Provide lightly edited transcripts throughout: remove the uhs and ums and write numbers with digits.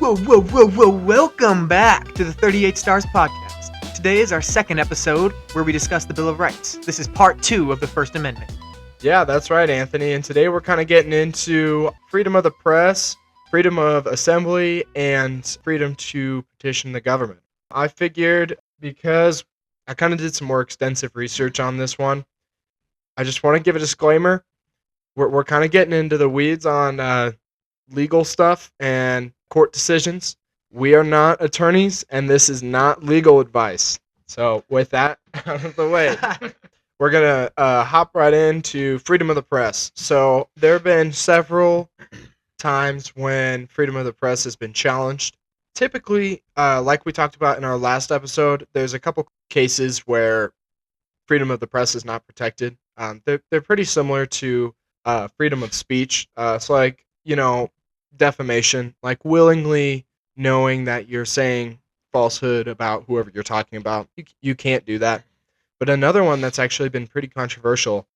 Whoa. Welcome back to the 38 Stars Podcast. Today is our second episode where we discuss the Bill of Rights. This is part 2 of the First Amendment. Yeah, that's right, Anthony. And today we're kind of getting into freedom of the press, freedom of assembly, and freedom to petition the government. I figured because I kind of did some more extensive research on this one, I just want to give a disclaimer. We're kind of getting into the weeds on legal stuff and court decisions. We are not attorneys, and this is not legal advice. So with that out of the way, we're going to hop right into freedom of the press. So there have been several times when freedom of the press has been challenged. Typically, like we talked about in our last episode, there's a couple cases where freedom of the press is not protected. They're pretty similar to freedom of speech. It's like, defamation, like willingly knowing that you're saying falsehood about whoever you're talking about. You can't do that. But another one that's actually been pretty controversial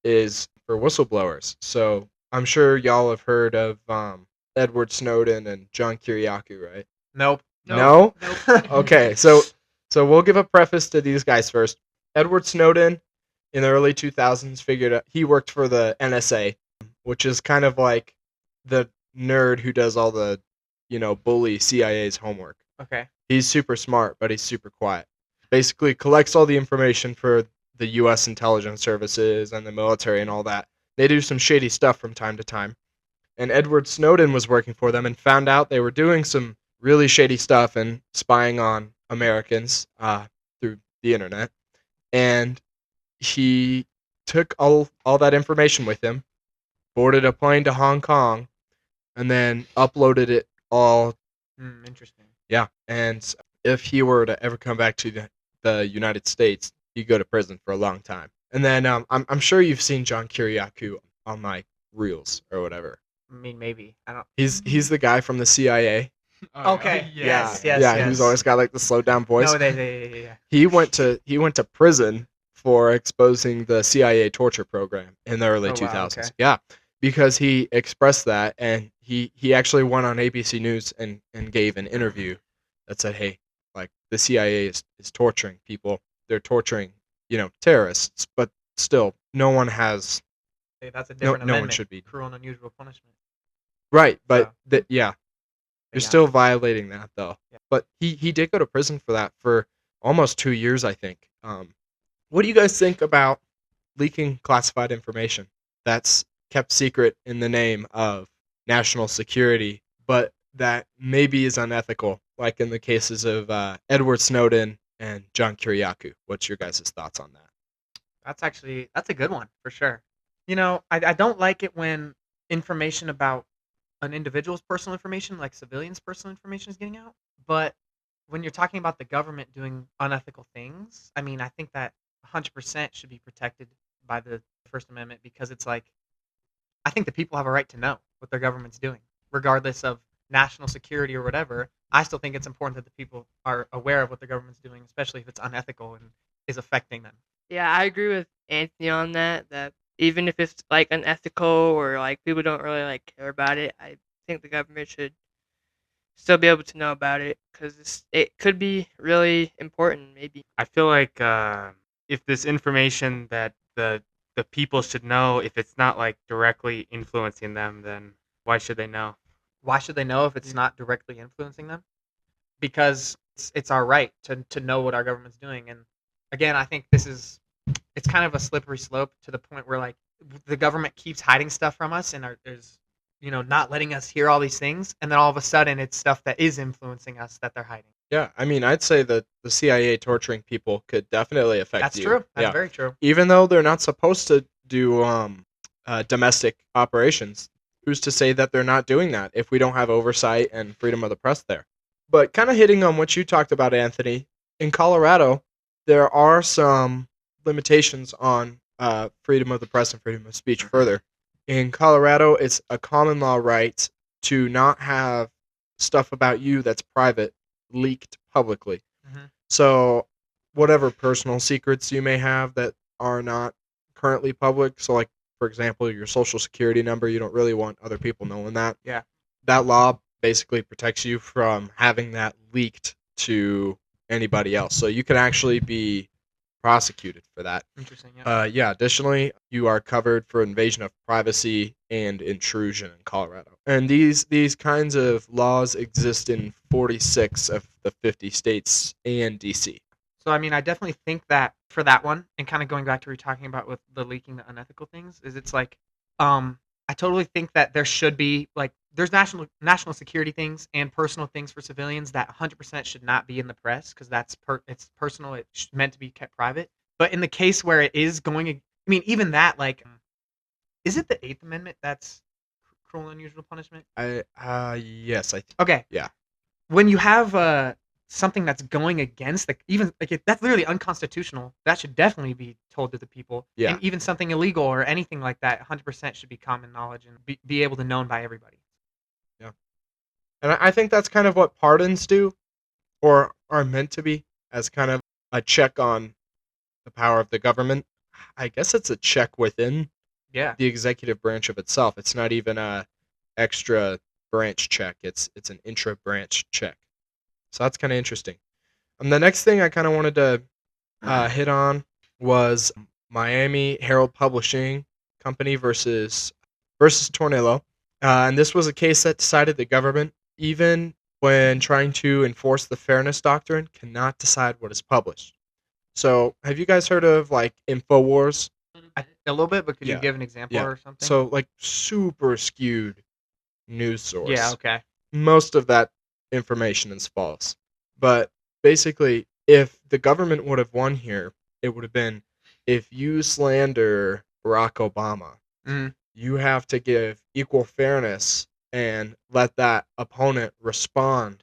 is for whistleblowers. So I'm sure y'all have heard of Edward Snowden and John Kiriakou, right? Nope. No? Okay, so we'll give a preface to these guys first. Edward Snowden in the early 2000s figured out he worked for the NSA, which is kind of like the nerd who does all the, bully CIA's homework. Okay. He's super smart, but he's super quiet. Basically collects all the information for the U.S. intelligence services and the military and all that. They do some shady stuff from time to time. And Edward Snowden was working for them and found out they were doing some really shady stuff and spying on Americans through the internet. And he took all that information with him, boarded a plane to Hong Kong, and then uploaded it all. Interesting. Yeah, and if he were to ever come back to the United States, he'd go to prison for a long time. And then I'm sure you've seen John Kiriakou on like Reels or whatever. I mean, maybe. I don't. He's the guy from the CIA. Okay. Yes. Who's always got like the slowed down voice. No, yeah. He went to prison for exposing the CIA torture program in the early 2000s. Wow, okay. Yeah, because he expressed that, and he actually went on ABC News and gave an interview that said, hey, like the CIA is torturing people. They're torturing, terrorists, but still no one has. Hey, that's a different amendment. No one should be. Cruel and unusual punishment. Right, but you're still violating that though. Yeah. But he did go to prison for that for almost 2 years, I think. What do you guys think about leaking classified information that's kept secret in the name of national security, but that maybe is unethical, like in the cases of Edward Snowden and John Kiriakou? What's your guys' thoughts on that? That's a good one, for sure. I don't like it when information about an individual's personal information, like civilians' personal information, is getting out. But when you're talking about the government doing unethical things, I mean, I think that 100% should be protected by the First Amendment, because it's like, I think the people have a right to know what their government's doing, regardless of national security or whatever. I still think it's important that the people are aware of what the government's doing, especially if it's unethical and is affecting them. Yeah, I agree with Anthony on that even if it's like unethical or like people don't really like care about it, I think the government should still be able to know about it, because it could be really important, maybe. I feel like if this information that the people should know, if it's not like directly influencing them, then why should they know? Why should they know if it's not directly influencing them? Because it's our right to know what our government's doing. And again, I think it's kind of a slippery slope to the point where like the government keeps hiding stuff from us and is not letting us hear all these things, and then all of a sudden it's stuff that is influencing us that they're hiding. Yeah, I mean, I'd say that the CIA torturing people could definitely affect That's you. True. That's very true. Even though they're not supposed to do domestic operations, who's to say that they're not doing that if we don't have oversight and freedom of the press there? But kind of hitting on what you talked about, Anthony, in Colorado, there are some limitations on freedom of the press and freedom of speech further. In Colorado, it's a common law right to not have stuff about you that's private leaked publicly. Mm-hmm. So whatever personal secrets you may have that are not currently public, so like, for example, your social security number, you don't really want other people knowing that. Yeah. That law basically protects you from having that leaked to anybody else. So you can actually be prosecuted for that. Interesting. Yeah. Yeah, additionally, you are covered for invasion of privacy and intrusion in Colorado. And these kinds of laws exist in 46 of the 50 states and DC. So I mean, I definitely think that for that one, and kind of going back to what you're talking about with the leaking, the unethical things, is it's like, I totally think that there should be like there's national security things and personal things for civilians that 100% should not be in the press because it's personal. It's meant to be kept private. But in the case where it is going, I mean, even that like, is it the Eighth Amendment that's cruel and unusual punishment? Yes, I think. Okay, Yeah. when you have something that's going against even like that's literally unconstitutional, that should definitely be told to the people. Yeah. And even something illegal or anything like that, 100% should be common knowledge and be able to known by everybody. Yeah. And I think that's kind of what pardons do, or are meant to be, as kind of a check on the power of the government. I guess it's a check within Yeah. the executive branch of itself. It's not even a extra branch check. It's an intra branch check. So that's kind of interesting. The next thing I kind of wanted to hit on was Miami Herald Publishing Company versus Tornillo, and this was a case that decided the government, even when trying to enforce the fairness doctrine, cannot decide what is published. So, have you guys heard of like Infowars? A little bit, but could you Yeah. give an example Yeah. or something? So, like super skewed news source. Yeah. Okay. Most of that information is false. But basically, if the government would have won here, it would have been if you slander Barack Obama, Mhm. you have to give equal fairness and let that opponent respond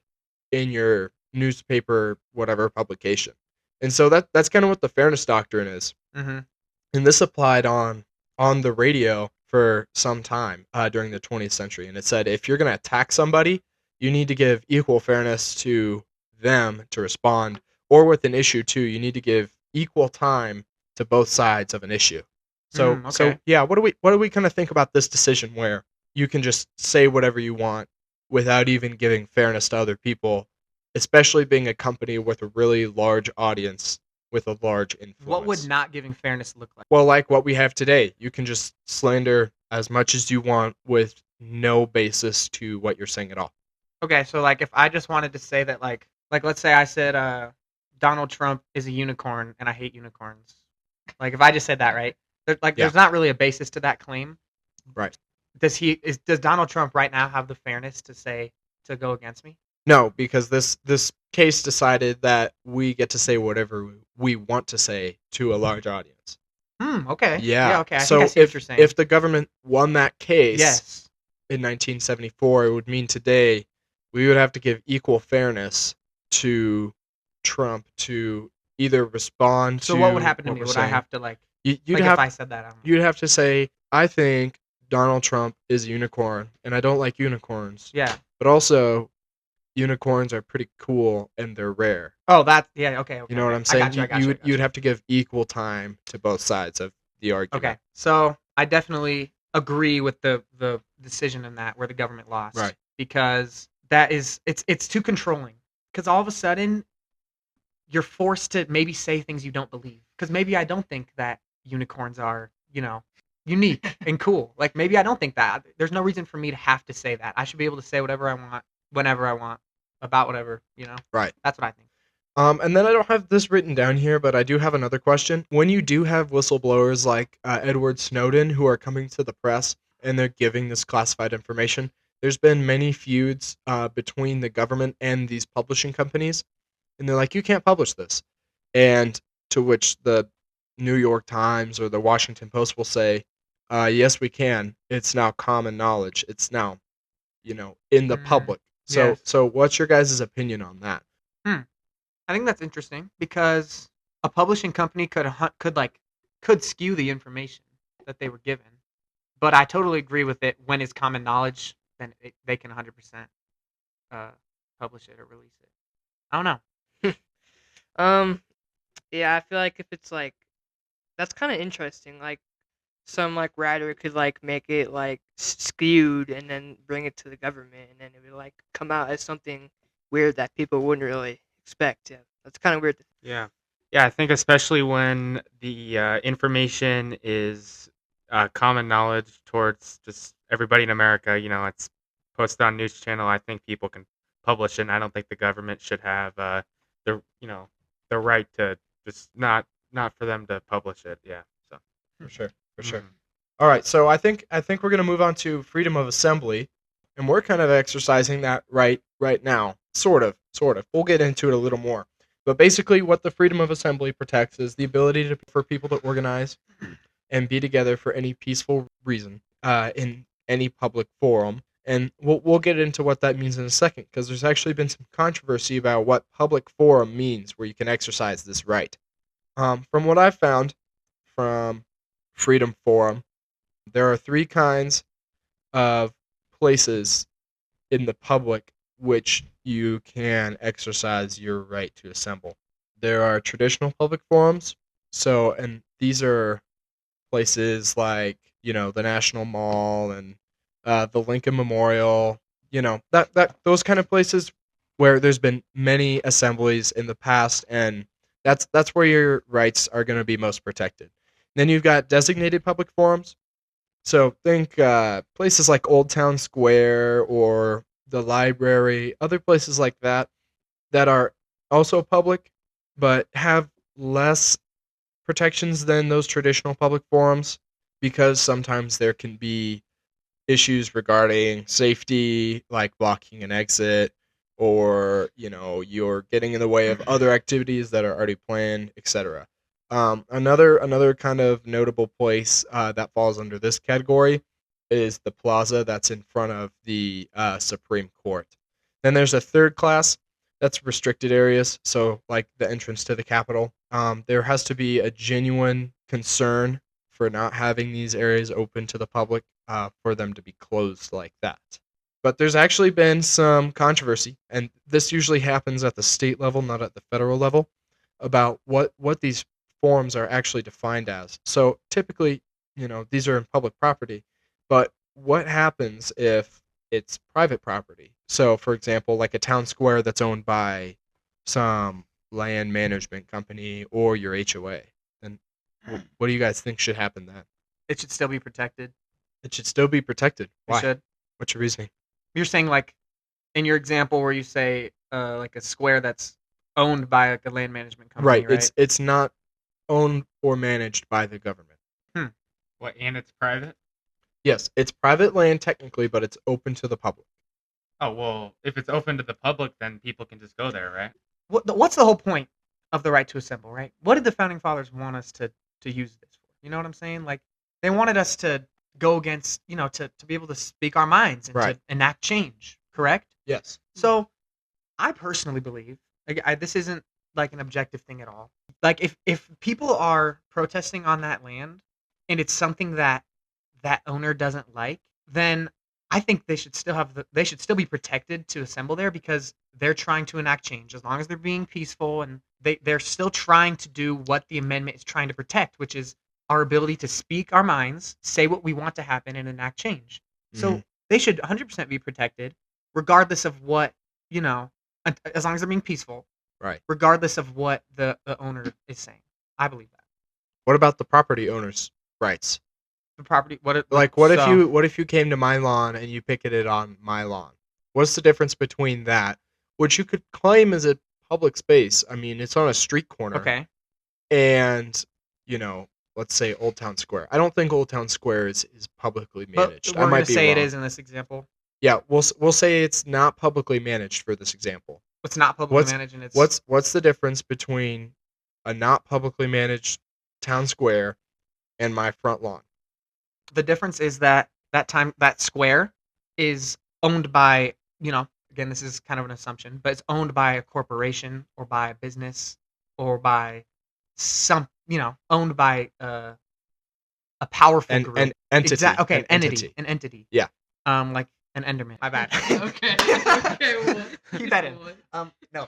in your newspaper, whatever publication. And so that's kind of what the fairness doctrine is. Mhm. And this applied on the radio for some time during the 20th century. And it said if you're going to attack somebody, you need to give equal fairness to them to respond, or with an issue too, you need to give equal time to both sides of an issue. So Okay. yeah, what do we kind of think about this decision where you can just say whatever you want without even giving fairness to other people, especially being a company with a really large audience with a large influence? What would not giving fairness look like? Well, like what we have today, you can just slander as much as you want with no basis to what you're saying at all. Okay, so like if I just wanted to say that like let's say I said Donald Trump is a unicorn and I hate unicorns. Like if I just said that, right? There's not really a basis to that claim. Right. Does Donald Trump right now have the fairness to go against me? No, because this case decided that we get to say whatever we want to say to a large audience. Okay. Yeah. Yeah, okay. I So think I see what you're saying. if the government won that case yes. in 1974, it would mean today we would have to give equal fairness to Trump to either respond to So what would happen to what me? we're Would I saying. have to like You'd if have I said that? I don't know. you'd have to say, I think Donald Trump is a unicorn, and I don't like unicorns. Yeah. But also, unicorns are pretty cool and they're rare. Oh, yeah. Okay. You know what I'm saying? You'd have to give equal time to both sides of the argument. Okay. So I definitely agree with the decision in that where the government lost. Right. Because that is it's too controlling. Because all of a sudden you're forced to maybe say things you don't believe. Because maybe I don't think that unicorns are, unique and cool. Like maybe I don't think that. There's no reason for me to have to say that. I should be able to say whatever I want, whenever I want, about whatever, Right. That's what I think. And then I don't have this written down here, but I do have another question. When you do have whistleblowers like Edward Snowden who are coming to the press and they're giving this classified information, there's been many feuds between the government and these publishing companies. And they're like, you can't publish this. And to which the New York Times or the Washington Post will say, yes, we can. It's now common knowledge. It's now, in the public. yes. So what's your guys' opinion on that? I think that's interesting because a publishing company could skew the information that they were given. But I totally agree with it. When it's common knowledge, then they can 100% publish it or release it. I don't know. Yeah, I feel like if it's like, that's kind of interesting. Like, some like writer could like make it like skewed and then bring it to the government, and then it would like come out as something weird that people wouldn't really expect. Yeah, that's kind of weird. Yeah. Yeah, I think especially when the information is common knowledge towards just everybody in America, it's posted on news channel. I think people can publish it. And I don't think the government should have the right to just not for them to publish it. Yeah. So. For sure. For sure. Mhm. All right, so I think we're gonna move on to freedom of assembly, and we're kind of exercising that right now, sort of, sort of. We'll get into it a little more, but basically, what the freedom of assembly protects is the ability for people to organize and be together for any peaceful reason in any public forum, and we'll get into what that means in a second, because there's actually been some controversy about what public forum means, where you can exercise this right. From what I've found from Freedom Forum, there are three kinds of places in the public which you can exercise your right to assemble. There are traditional public forums, and these are places like the National Mall and the Lincoln Memorial. That those kind of places where there's been many assemblies in the past, and that's where your rights are going to be most protected. Then you've got designated public forums, so think places like Old Town Square or the library, other places like that are also public, but have less protections than those traditional public forums, because sometimes there can be issues regarding safety, like blocking an exit, or you're getting in the way of other activities that are already planned, etc. Another kind of notable place that falls under this category is the plaza that's in front of the Supreme Court. Then there's a third class that's restricted areas, so like the entrance to the Capitol. There has to be a genuine concern for not having these areas open to the public for them to be closed like that. But there's actually been some controversy, and this usually happens at the state level, not at the federal level, about what these forms are actually defined as. So typically, these are in public property, but what happens if it's private property? So, for example, like a town square that's owned by some land management company or your HOA, then what do you guys think should happen then? It should still be protected. It should still be protected. It Why? should. What's your reasoning? You're saying like in your example where you say like a square that's owned by like a land management company, Right. right? It's not owned or managed by the government. What? And it's private? Yes, it's private land technically, but it's open to the public. Oh well, if it's open to the public, then people can just go there, right? What's the whole point of the right to assemble, right? What did the founding fathers want us to use this for? You know what I'm saying? Like they wanted us to go against, to be able to speak our minds and Right. to enact change, correct? Yes. So I personally believe, like, this isn't like an objective thing at all. Like if people are protesting on that land and it's something that that owner doesn't like, then I think they should still they should still be protected to assemble there because they're trying to enact change as long as they're being peaceful and they're still trying to do what the amendment is trying to protect, which is our ability to speak our minds, say what we want to happen, and enact change. So Mhm. they should 100% be protected, regardless of what, as long as they're being peaceful, Right. regardless of what the owner is saying. I believe that. What about the property owner's rights? The property, Like, what if you came to my lawn and you picketed on my lawn? What's the difference between that, which you could claim as a public space? I mean, it's on a street corner. Okay. And let's say Old Town Square. I don't think Old Town Square is publicly But managed. we're I going might to be say it wrong. is in this example. Yeah, we'll say it's not publicly managed for this example. It's not publicly managed, and it's What's the difference between a not publicly managed town square and my front lawn? the difference is that that square is owned by, again, this is kind of an assumption, but it's owned by a corporation or by a business or by owned by a powerful And group. an entity. Okay, An an entity. Yeah. Like an Enderman. My bad. Okay. Well, Keep that in. No,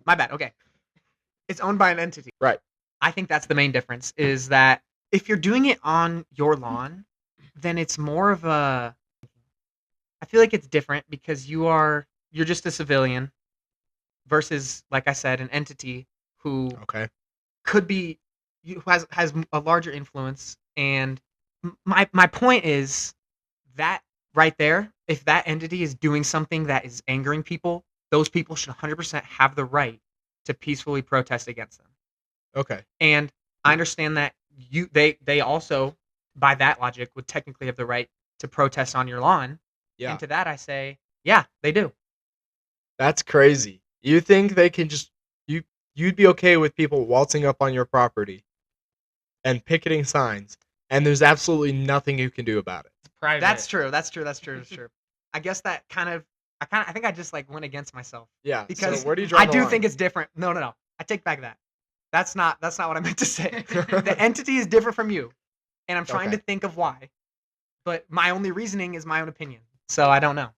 my bad. Okay, it's owned by an entity. Right. I think that's the main difference. Is that if you're doing it on your lawn, then it's more of a. I feel like it's different because you're just a civilian versus, like I said, an entity who Okay. could be who has a larger influence. And my point is that right there, if that entity is doing something that is angering people, those people should 100% have the right to peacefully protest against them. Okay. And I understand that they also, by that logic, would technically have the right to protest on your lawn. Yeah. And to that I say, yeah, they do. That's crazy. You think they can just you'd be okay with people waltzing up on your property and picketing signs, and there's absolutely nothing you can do about it. It's private. That's true. That's true. I guess that I think I just like went against myself. Yeah. Because so where do you draw I the do line? think it's different. No. I take back that. That's not what I meant to say. The entity is different from you, and I'm trying Okay. to think of why. But my only reasoning is my own opinion. So I don't know.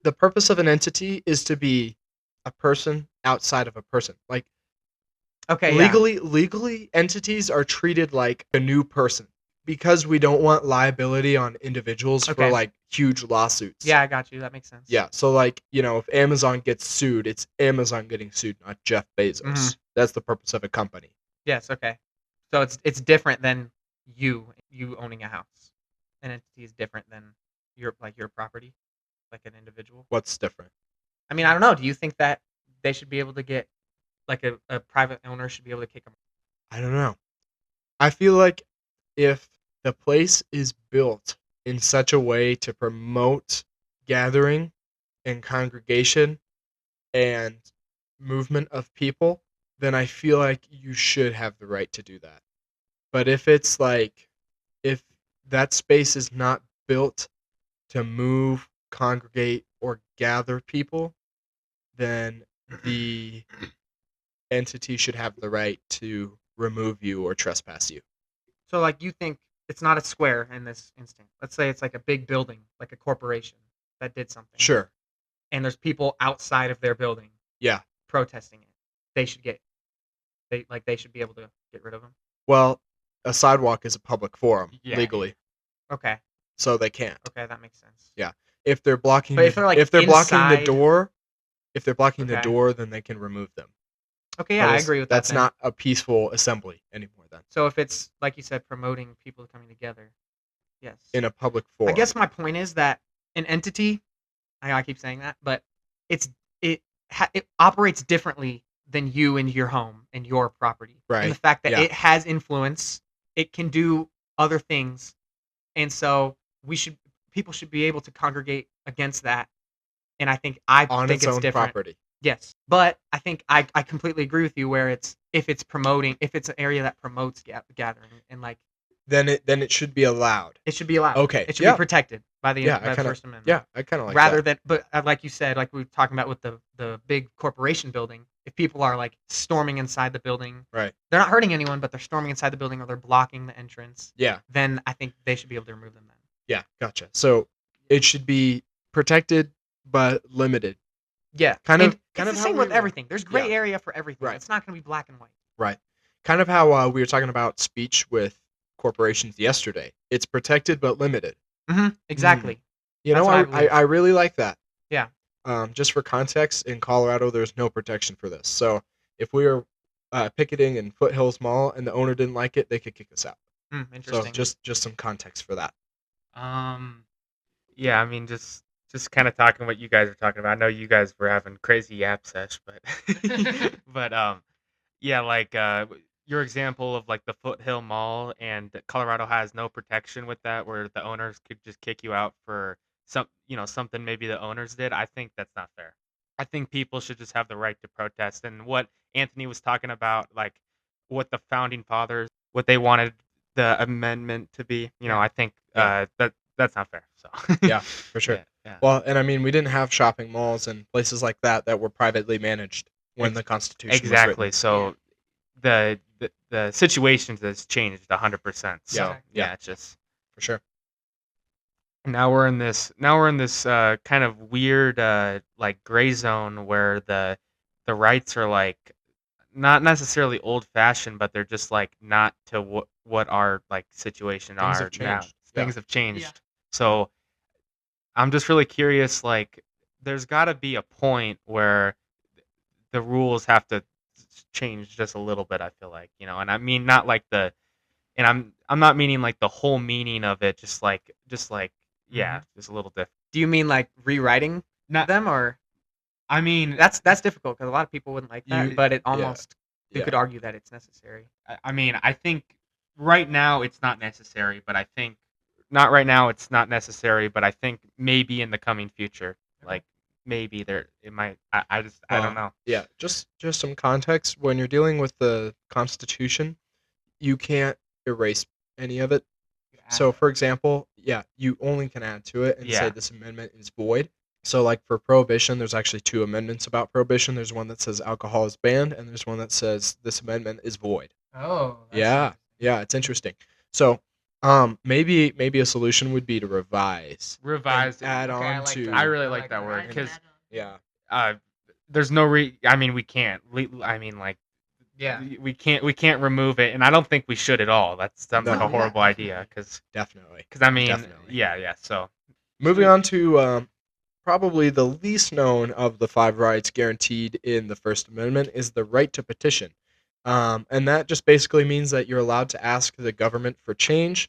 The purpose of an entity is to be a person outside of a person. Like Okay, yeah. legally entities are treated like a new person because we don't want liability on individuals for Okay. like huge lawsuits. Yeah, I got you. That makes sense. Yeah, so like, if Amazon gets sued, it's Amazon getting sued, not Jeff Bezos. Mhm. That's the purpose of a company. Yes, okay. So it's different than you owning a house. An entity is different than your property, like an individual. What's different? I mean, I don't know. Do you think that they should be able to get like a private owner should be able to kick them? I don't know. I feel like if the place is built in such a way to promote gathering and congregation and movement of people, then I feel like you should have the right to do that. But if it's like, if that space is not built to move, congregate, or gather people, then the entity should have the right to remove you or trespass you. So like you think it's not a square in this instant. Let's say it's like a big building, like a corporation that did something. Sure. And there's people outside of their building Yeah. protesting it. They should be able to get rid of them. Well, a sidewalk is a public forum Yeah. legally, Okay. so they can't. Okay, that makes sense. Yeah. If they're blocking, But if they're, like, blocking the inside- door, the Okay. door, then they can remove them. Okay, yeah, I Notice agree with that's that. then. not a peaceful assembly anymore. Then So if it's like you said, promoting people coming together, yes. in a public forum. I guess my point is that an entity, I keep saying that, but it operates differently than you and your home and your property. Right, And the fact that yeah. it has influence, it can do other things, and so people should be able to congregate against that. And I think on think its it's own different. property. Yes, but I think I completely agree with you where if it's an area that promotes gathering and like Then it should be allowed. it should be allowed. Okay, It should yeah. be protected by the Yeah, by the First Amendment. Yeah, I kind of like Rather that. than, but like you said, like we were talking about with the big corporation building, if people are like storming inside the building, Right. they're not hurting anyone, but they're storming inside the building or they're blocking the entrance, Yeah, then I think they should be able to remove them then. yeah, gotcha. So it should be protected but limited. Yeah, Kind and of- kind it's of the how same we with were- everything. There's gray Yeah. area for everything. Right. It's not going to be black and white. Right. Kind of how we were talking about speech with corporations yesterday. It's protected but limited. Exactly. You That's know, what I believe. I really like that. Yeah. Just for context, in Colorado, there's no protection for this. So if we were picketing in Foothills Mall and the owner didn't like it, they could kick us out. Interesting. So just some context for that. Yeah, I mean, just kind of talking what you guys are talking about. I know you guys were having crazy yap sesh, but yeah, like your example of like the Foothill Mall and Colorado has no protection with that, where the owners could just kick you out for something maybe the owners did. I think that's not fair. I think people should just have the right to protest. And what Anthony was talking about, like what the founding fathers, what they wanted the amendment to be, I think Yeah. that's not fair. So Yeah, for sure. Yeah. Well, and I mean, we didn't have shopping malls and places like that were privately managed when the Constitution was Exactly. written. So the situations has changed 100%. So Yeah, yeah. it's just For sure. now we're in this kind of weird like gray zone where the rights are like not necessarily old fashioned, but they're just like not to what our like situation Things have are now. changed. Yeah. Things have changed. So I'm just really curious. Like, there's got to be a point where the rules have to change just a little bit. I feel like, and I mean not like and I'm not meaning like the whole meaning of it. Just like yeah, just a little different. Do you mean like rewriting Not, them, or I mean, that's difficult because a lot of people wouldn't like that, You- but it yeah. almost you Yeah. could argue that it's necessary. I mean, I think right now it's not necessary, but I think not right now it's not necessary, but I think maybe in the coming future, like maybe there it might. I just I don't know. Yeah, just some context. When you're dealing with the Constitution, you can't erase any of it. So, for example, yeah, you only can add to it and say Yeah. this amendment is void. So, like for prohibition, there's actually two amendments about prohibition. There's one that says alcohol is banned, and there's one that says this amendment is void. Oh, Yeah, it's interesting. So, maybe a solution would be to revise, Revise. add Okay, I on like to. that. I really I like like that that. word because Yeah, there's no I mean, we can't. I mean, like Yeah. we can't remove it, and I don't think we should at all. That sounds like No. a horrible idea because definitely. I mean, Definitely. yeah. So Moving on to probably the least known of the 5 rights guaranteed in the First Amendment is the right to petition. And that just basically means that you're allowed to ask the government for change,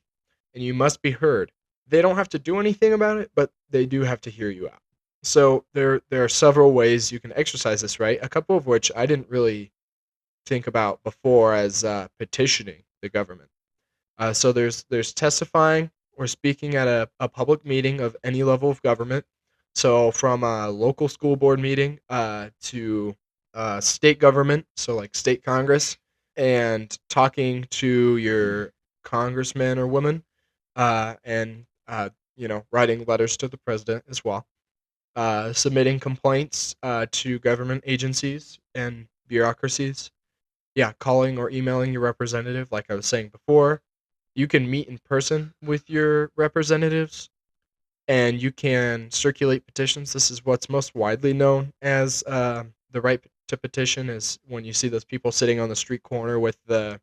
and you must be heard. They don't have to do anything about it, but they do have to hear you out. So there are several ways you can exercise this right, a couple of which I didn't really think about before as petitioning the government. So there's testifying or speaking at a public meeting of any level of government. So from a local school board meeting to state government, so like state Congress, and talking to your congressman or woman, and writing letters to the president as well, submitting complaints to government agencies and bureaucracies. Yeah, calling or emailing your representative, like I was saying before. You can meet in person with your representatives, and you can circulate petitions. This is what's most widely known as the right to petition, is when you see those people sitting on the street corner with the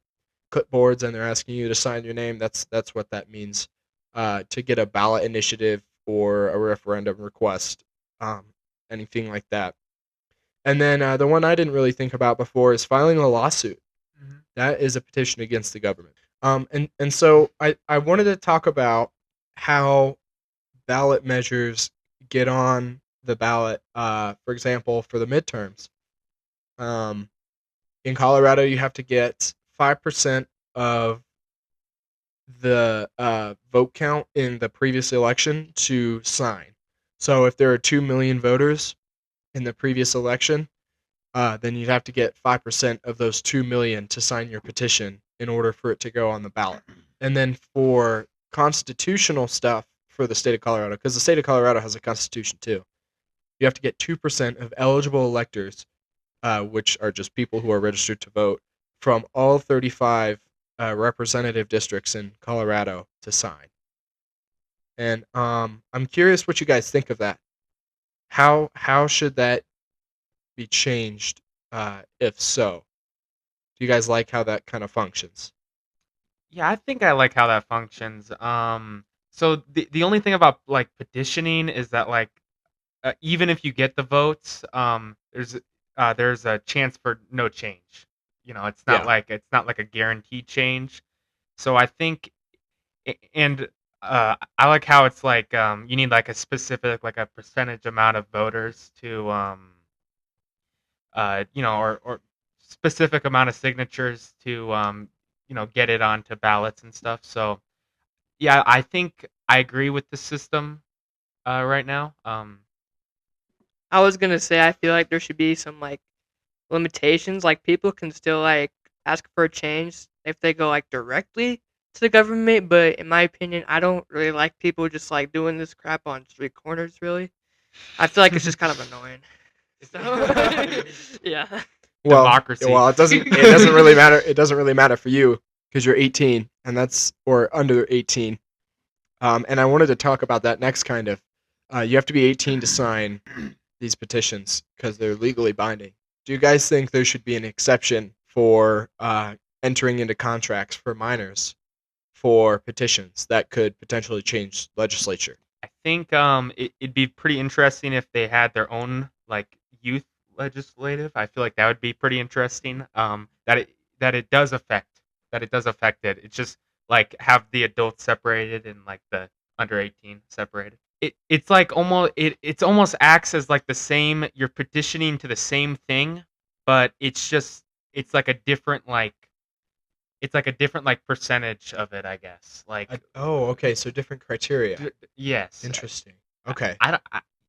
clipboards and they're asking you to sign your name. That's what that means, to get a ballot initiative or a referendum request, anything like that. And then the one I didn't really think about before is filing a lawsuit. That is a petition against the government. And so I wanted to talk about how ballot measures get on the ballot. For example, for the midterms, in Colorado, you have to get 5% of the vote count in the previous election to sign. So if there are 2 million voters in the previous election, then you'd have to get 5% of those 2 million to sign your petition in order for it to go on the ballot. And then for constitutional stuff for the state of Colorado, because the state of Colorado has a constitution too, you have to get 2% of eligible electors, which are just people who are registered to vote, from all 35 representative districts in Colorado to sign. And I'm curious what you guys think of that. How should that be changed, if so? Do you guys like how that kind of functions? yeah, I think I like how that functions. So the only thing about like petitioning is that like even if you get the votes, there's a chance for no change. It's not Yeah. like a guaranteed change. So I think, and I like how it's like you need like a specific like a percentage amount of voters to or specific amount of signatures to get it onto ballots and stuff. So yeah, I think I agree with the system right now. I was gonna say I feel like there should be some like limitations. Like people can still like ask for a change if they go like directly to the government, but in my opinion, I don't really like people just like doing this crap on street corners. Really, I feel like it's just kind of annoying. So yeah. Well, Democracy. Well, it doesn't really matter. It doesn't really matter for you because you're 18, and that's or under 18. And I wanted to talk about that next kind of. You have to be 18 to sign these petitions because they're legally binding. Do you guys think there should be an exception for entering into contracts for minors for petitions that could potentially change legislature? I think it'd be pretty interesting if they had their own like youth legislative. I feel like that would be pretty interesting. That it does affect it. It's just like have the adults separated and like the under 18 separated. It's like it's almost acts as like the same. You're petitioning to the same thing, but it's like a different like it's like a different like percentage of it, I guess. Like Okay, so different criteria. yes. Interesting. Okay. I don't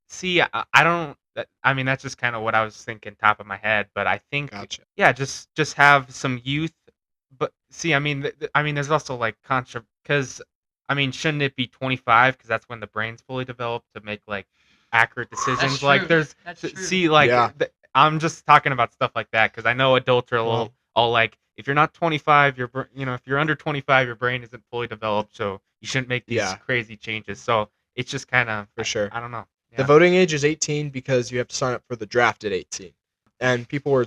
see. I don't. I mean, that's just kind of what I was thinking, top of my head. But I think, Gotcha. yeah, just have some youth. But see, I mean, I mean, there's also like because I mean, shouldn't it be 25? Because that's when the brain's fully developed to make like accurate decisions. Like true. there's That's true. see, like Yeah. I'm just talking about stuff like that because I know adults are a little Well- all like, if you're not 25, if you're under 25, your brain isn't fully developed, so you shouldn't make these Yeah. crazy changes. So it's just kind of For sure. I don't know. The voting age is 18 because you have to sign up for the draft at 18. And people were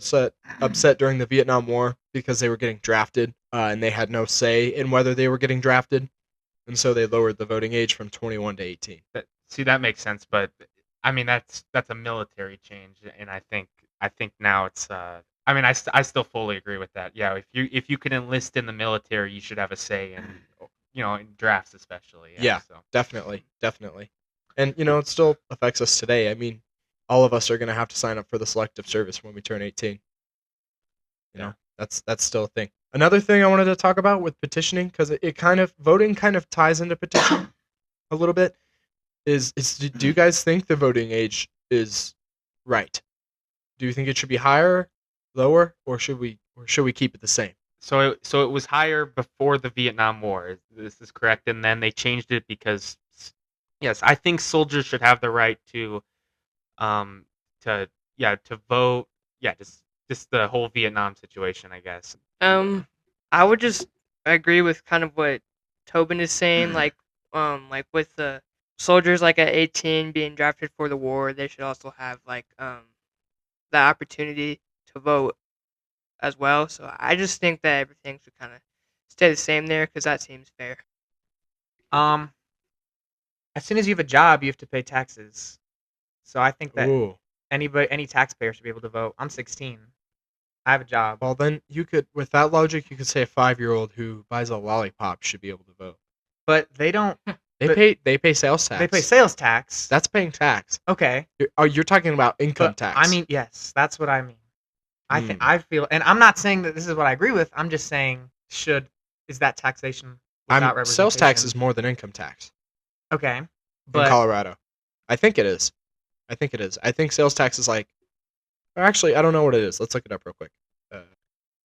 upset during the Vietnam War because they were getting drafted and they had no say in whether they were getting drafted. And so they lowered the voting age from 21 to 18. See, that makes sense, but I mean that's a military change, and I think now it's I mean I still fully agree with that. Yeah, if you can enlist in the military, you should have a say in in drafts especially. Yeah. So. Definitely. And, it still affects us today. I mean, all of us are going to have to sign up for the selective service when we turn 18. You know, that's still a thing. Another thing I wanted to talk about with petitioning, because voting kind of ties into petition a little bit, is do you guys think the voting age is right? Do you think it should be higher, lower, or should we keep it the same? So it was higher before the Vietnam War. This is correct, and then they changed it because yes, I think soldiers should have the right to vote. Yeah, just the whole Vietnam situation, I guess. I would just agree with kind of what Tobin is saying, like with the soldiers like at 18 being drafted for the war, they should also have like the opportunity to vote as well. So I just think that everything should kind of stay the same there because that seems fair. As soon as you have a job, you have to pay taxes. So I think that Ooh. any taxpayer should be able to vote. I'm 16. I have a job. Well, then with that logic, you could say a 5-year-old who buys a lollipop should be able to vote. But they don't. They pay sales tax. They pay sales tax. That's paying tax. Okay. You're talking about income But, tax. I mean, yes, that's what I mean. Hmm. I feel, and I'm not saying that this is what I agree with. I'm just saying, is that taxation without representation? Sales tax is more than income tax okay, in but Colorado. I think it is. I think sales tax is like. Or actually, I don't know what it is. Let's look it up real quick.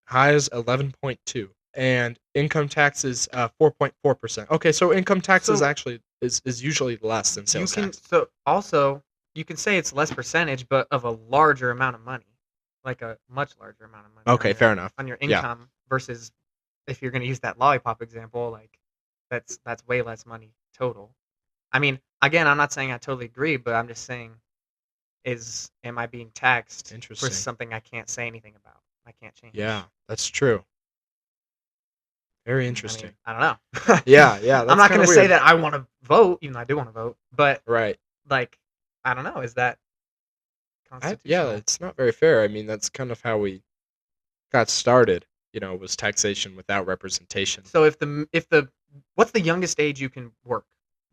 High is 11.2, and income tax is 4.4%. Okay, so income tax is actually is usually less than sales tax. So also, you can say it's less percentage, but of a larger amount of money, like a much larger amount of money. Okay, fair enough. On your Yeah. income versus if you're going to use that lollipop example, like that's way less money total. I mean, again, I'm not saying I totally agree, but I'm just saying, am I being taxed Interesting. for something I can't say anything about? I can't change. Yeah, that's true. Very I mean, interesting. I don't know. Yeah. I'm That's not going kinda to say weird. that I want to vote, even though I do want to vote. But Right. like, I don't know. Is that constitutional? Yeah, it's not very fair. I mean, that's kind of how we got started. Was taxation without representation. So what's the youngest age you can work?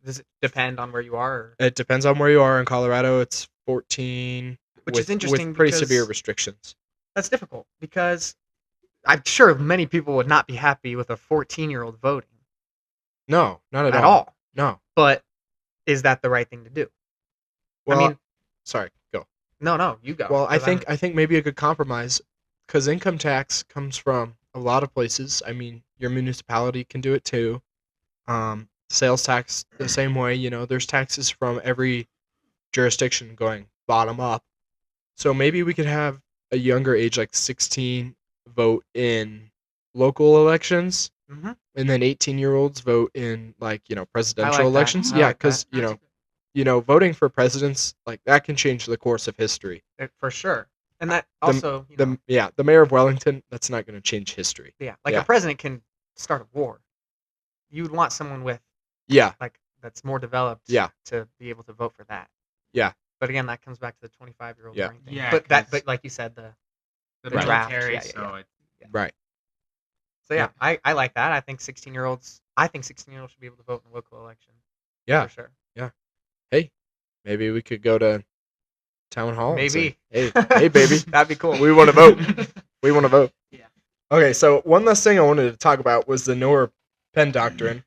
Does it depend on where you are? Or? It depends on where you are. In Colorado, it's 14, Which is interesting with pretty because- severe restrictions. That's difficult because I'm sure many people would not be happy with a 14-year-old voting No, not at at all. all. No. But is that the right thing to do? Well, I mean, sorry, go. no, you go. Well, I 'cause think maybe a good compromise, because income tax comes from a lot of places. I mean, your municipality can do it too. Sales tax the same way. There's taxes from every jurisdiction going bottom up. So maybe we could have a younger age, like 16, vote in local elections, Mhm. and then 18-year-olds vote in presidential that. elections. I Yeah, like because that. voting for presidents like that can change the course of history. For sure. And that also, the mayor of Wellington, that's not going to change history. a president can start a war. You would want someone with Yeah. that's more developed to be able to vote for that. Yeah. But again, that comes back to the 25-year-old brain thing. Yeah, But like you said, the draft. military, Right. So yeah, I like that. I think 16-year-olds should be able to vote in a local election. Yeah. For sure. Yeah. Hey, maybe we could go to town hall. Maybe. And say, hey, baby. That'd be cool. We want to vote. We want to vote. Yeah. Okay, so one last thing I wanted to talk about was the Noah Penn Doctrine.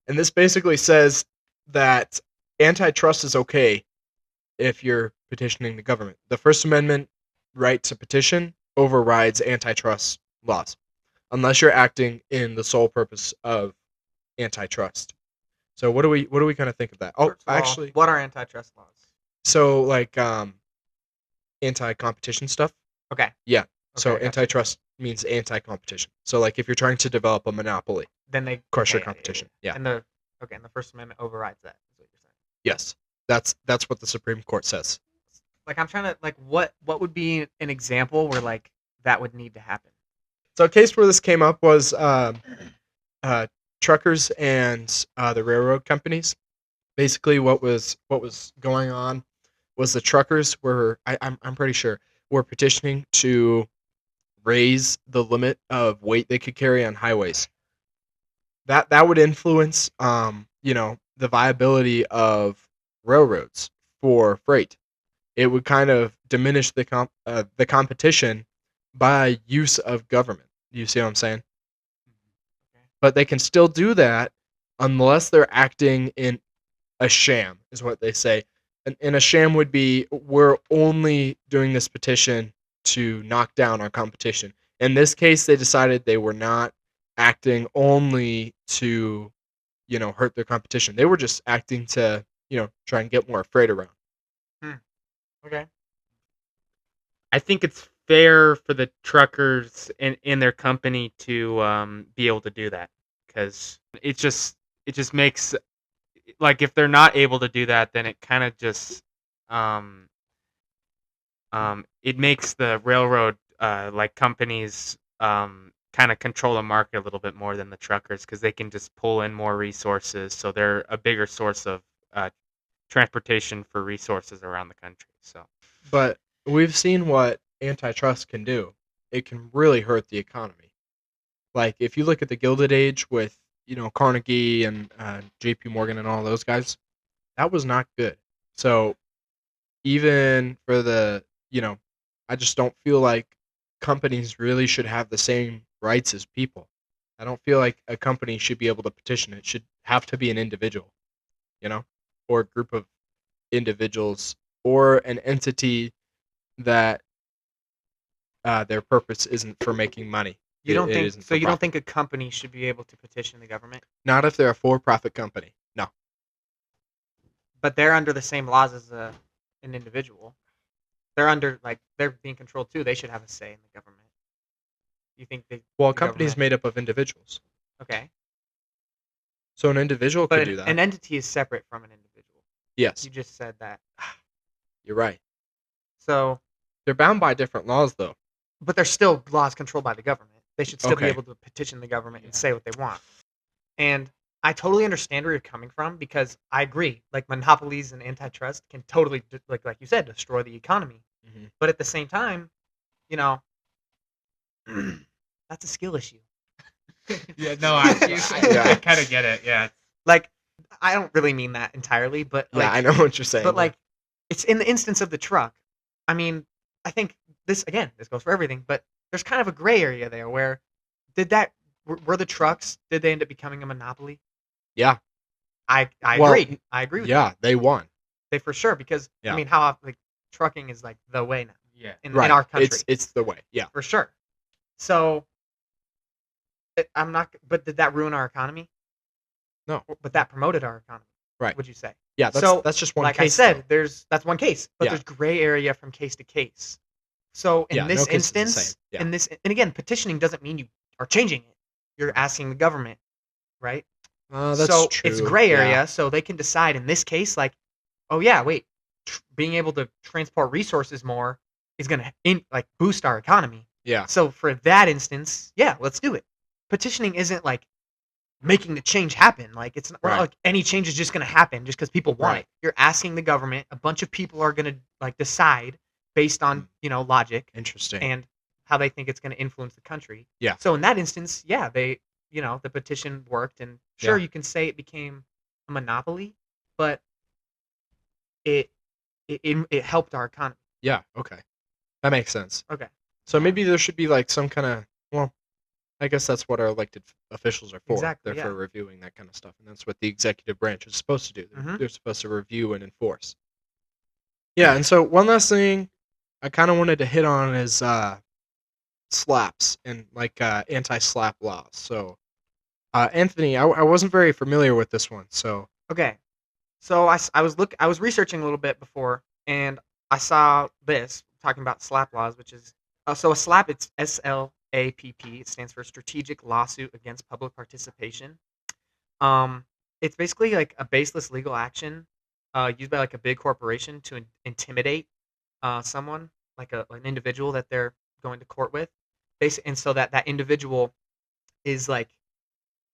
And this basically says that antitrust is okay if you're petitioning the government. The First Amendment right to petition overrides antitrust laws, unless you're acting in the sole purpose of antitrust. So what do we kind of think of that? Oh, First of all, actually, what are antitrust laws? so like anti-competition stuff. Okay. Yeah. So gotcha. antitrust means anti-competition. So like if you're trying to develop a monopoly, Then they crush your yeah, competition. Yeah. And the First Amendment overrides that. Is what you're saying. Yes. That's what the Supreme Court says. Like I'm trying to what would be an example where like that would need to happen? So a case where this came up was truckers and the railroad companies. Basically, what was going on was the truckers were I'm pretty sure were petitioning to raise the limit of weight they could carry on highways. That would influence the viability of railroads for freight. It would kind of diminish the competition by use of government. You see what I'm saying? Okay. But they can still do that unless they're acting in a sham, is what they say. And a sham would be, we're only doing this petition to knock down our competition. In this case, they decided they were not acting only to, hurt their competition. They were just acting to, try and get more freight around. Okay. I think it's fair for the truckers in their company to be able to do that, because it just makes, like, if they're not able to do that, then it kind of just it makes the railroad companies kind of control the market a little bit more than the truckers, because they can just pull in more resources, so they're a bigger source of transportation for resources around the country. So, but we've seen what antitrust can do. It can really hurt the economy. Like if you look at the Gilded Age with Carnegie and J.P. Morgan and all those guys, that was not good. So even for the I just don't feel like companies really should have the same rights as people. I don't feel like a company should be able to petition. It should have to be an individual, or a group of individuals, or an entity that their purpose isn't for making money. You don't It think isn't so? for You don't profit. think a company should be able to petition the government? Not if they're a for-profit company. No. But they're under the same laws as an individual. They're being controlled too. They should have a say in the government. You think Well, a the company is government- made up of individuals. Okay. So an individual But could do that. an entity is separate from an individual. Yes, You just said that. you're right. So, They're bound by different laws, though. but they're still laws controlled by the government. They should still be Okay. able to petition the government and say what they want. And I totally understand where you're coming from, because I agree. Like monopolies and antitrust can totally, like you said, destroy the economy. Mm-hmm. But at the same time, that's a skill issue. yeah, no, I Yeah. kind of get it. Yeah, Like, I don't really mean that entirely, but Yeah, I know what you're saying. But like, it's in the instance of the truck. I mean, I think this goes for everything, but there's kind of a gray area there where were the trucks, did they end up becoming a monopoly? Yeah. I Well, agree. I agree with yeah, they won. they for sure, because Yeah. I mean, how trucking is like the way now yeah. in Right. our country It's the way. Yeah. for sure. So I'm not. But did that ruin our economy? No. But that promoted our economy. Right. Would you say? Yeah. That's just one Like case. I said, though. that's one case, but Yeah. there's gray area from case to case. So in Yeah, this no case is the instance, same. Yeah. and again, petitioning doesn't mean you are changing it. You're asking the government, right? That's so true. it's gray area, Yeah. so they can decide in this case, like, oh yeah, wait, being able to transport resources more is gonna boost our economy. Yeah. So for that instance, yeah, let's do it. Petitioning isn't like making the change happen. Like it's not Right. like any change is just gonna happen just because people want Right. it. You're asking the government. A bunch of people are gonna like decide based on logic Interesting. and how they think it's gonna influence the country. Yeah. So in that instance, yeah, the petition worked, and sure, Yeah. you can say it became a monopoly, but it it helped our economy. Yeah. Okay. That makes sense. Okay. So maybe there should be like some kind of, well, I guess that's what our elected officials are for. Exactly, They're yeah. for reviewing that kind of stuff, and that's what the executive branch is supposed to do. Mhm. They're supposed to review and enforce. Yeah, and so one last thing I kind of wanted to hit on is slaps and like anti-slap laws. So, Anthony, I wasn't very familiar with this one, so Okay. So I was researching a little bit before, and I saw this talking about SLAP laws, which is so a SLAP. It's SLAPP. It stands for Strategic Lawsuit Against Public Participation. Um, it's basically like a baseless legal action, used by like a big corporation to intimidate someone, like an individual that they're going to court with, and so that individual is like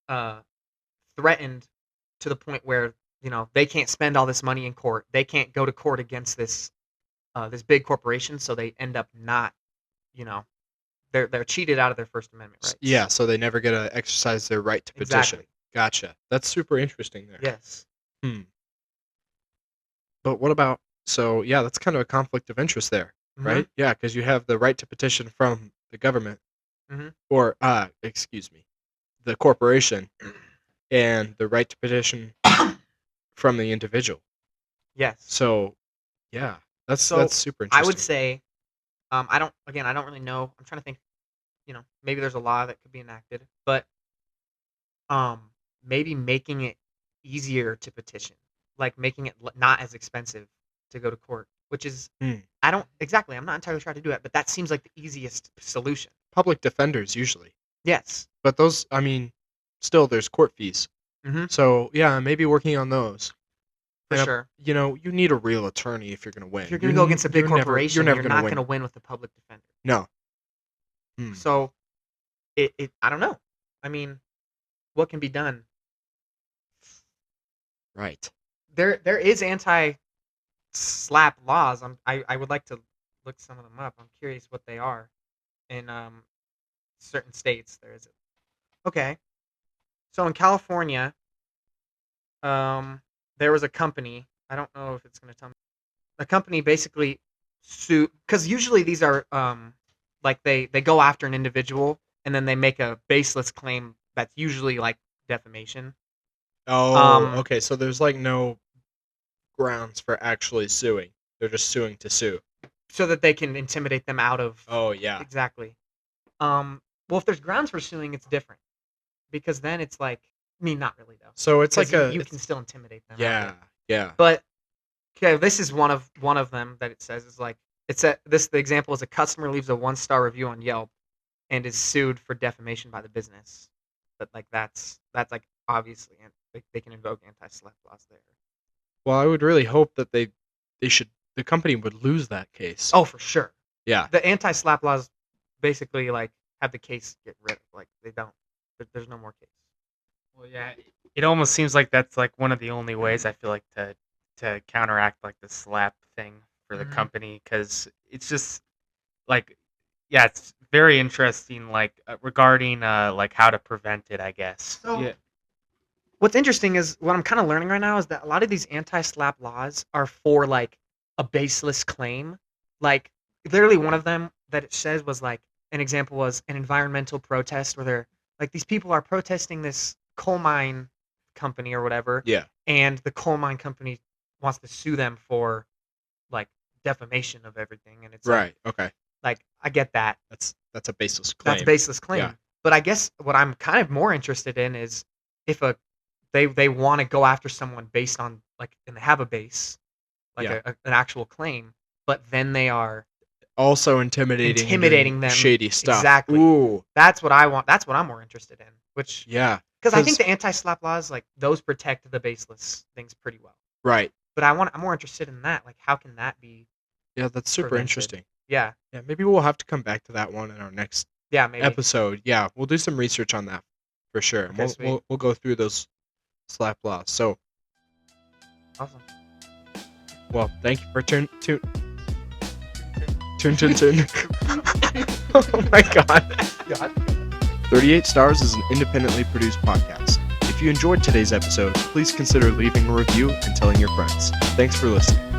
uh threatened to the point where they can't spend all this money in court. They can't go to court against this big corporation, so they end up not, you know, they're cheated out of their First Amendment rights. yeah, so they never get to exercise their right to petition. Exactly. Gotcha. That's super interesting there. Yes. But what about, so yeah, that's kind of a conflict of interest there, Mhm. right? Yeah, because you have the right to petition from the government, Mhm. or excuse me, the corporation, and the right to petition from the individual. Yes. So, yeah, that's So, super interesting. I would say, I don't really know. I'm trying to think. Maybe there's a law that could be enacted, but maybe making it easier to petition, like making it not as expensive to go to court, which is I don't exactly. I'm not entirely sure how to do it, but that seems like the easiest solution. Public defenders usually, Yes. but those, I mean, still there's court fees. Mhm. So yeah, maybe working on those. For And, sure. you need a real attorney if you're gonna win. If you're going to go against a big corporation, you're never you're gonna not win. going to win with the public defender. No. So, I don't know. I mean, what can be done? Right. There is anti-slap laws. I would like to look some of them up. I'm curious what they are. In certain states, there is. Okay. So in California, there was a company. I don't know if it's going to tell me. The company basically sued because usually these are like they go after an individual and then they make a baseless claim that's usually like defamation. Oh, okay. So there's like no grounds for actually suing. They're just suing to sue. So that they can intimidate them out of. Oh yeah. Exactly. Well, if there's grounds for suing, it's different because then it's like, I mean, not really though. So it's 'Cause like you can still intimidate them. out of yeah, it. yeah. But okay, this is one of them that it says is like the example is a customer leaves a 1-star review on Yelp and is sued for defamation by the business. But like that's like obviously and they can invoke anti-slap laws there. Well, I would really hope that the company would lose that case. Oh, for sure. Yeah. The anti-slap laws basically like have the case get rid of. Like they don't. There's no more case. Well, yeah, it almost seems like that's like one of the only ways I feel like to counteract like the slap thing for the Mhm. company, because it's just like, yeah, it's very interesting like regarding like how to prevent it, I guess. So- Yeah. What's interesting is what I'm kind of learning right now is that a lot of these anti-slap laws are for like a baseless claim. Like literally one of them that it says was like an example was an environmental protest where they're like these people are protesting this coal mine company or whatever, Yeah. and the coal mine company wants to sue them for like defamation of everything, and it's Right. Okay. like I get that. That's a baseless claim. That's a baseless claim. Yeah. But I guess what I'm kind of more interested in is if they want to go after someone based on like and they have a base, like Yeah. an actual claim, but then they are Also intimidating and Intimidating doing them. shady stuff. Exactly. Ooh. that's what I want. That's what I'm more interested in. Which Yeah. because I think 'Cause- the anti-slap laws like those protect the baseless things pretty well. Right. But I'm more interested in that. Like how can that be? Yeah, that's super Prevented. interesting. Yeah. Yeah, maybe we'll have to come back to that one in our next Yeah, maybe. episode. Yeah, we'll do some research on that for sure. And Okay, sweet. we'll go through those slap laws. So, Awesome. well, thank you for tune. Oh my God. 38 Stars is an independently produced podcast. If you enjoyed today's episode, please consider leaving a review and telling your friends. Thanks for listening.